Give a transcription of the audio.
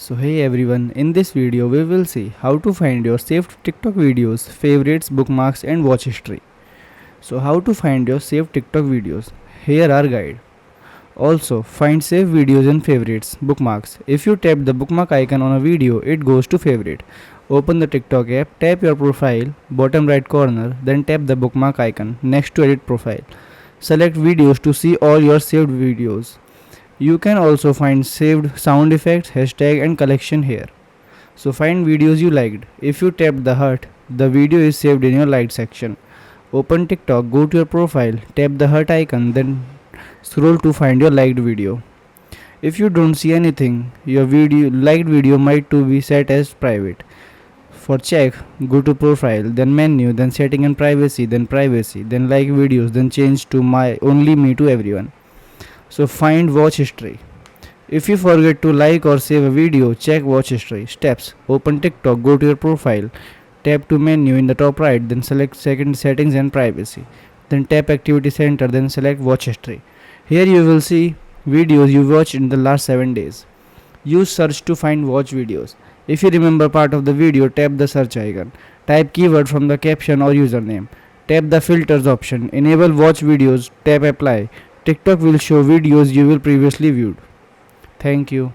So hey everyone, in this video we will see how to find your saved TikTok videos, favorites, bookmarks and watch history. So how to find your saved TikTok videos? Here are guide. Also find saved videos and favorites, bookmarks. If you tap the bookmark icon on a video, it goes to favorite. Open the TikTok app, tap your profile, bottom right corner, then tap the bookmark icon next to edit profile. Select videos to see all your saved videos. You can also find saved sound effects, hashtag and collection here. So find videos you liked. If you tap the heart, the video is saved in your liked section. Open TikTok, go to your profile, tap the heart icon, then scroll to find your liked video. If you don't see anything, your liked video might to be set as private. For check, go to profile, then menu, then setting and privacy, then like videos, then change to my only me to everyone. So find watch history. If you forget to like or save a video, check watch history. Steps. Open TikTok, go to your profile, tap to menu in the top right, then select second settings and privacy. Then tap activity center, then select watch history. Here you will see videos you watched in the last 7 days. Use search to find watch videos. If you remember part of the video, tap the search icon. Type keyword from the caption or username. Tap the filters option. Enable watch videos, tap apply. TikTok will show videos you will previously viewed. Thank you.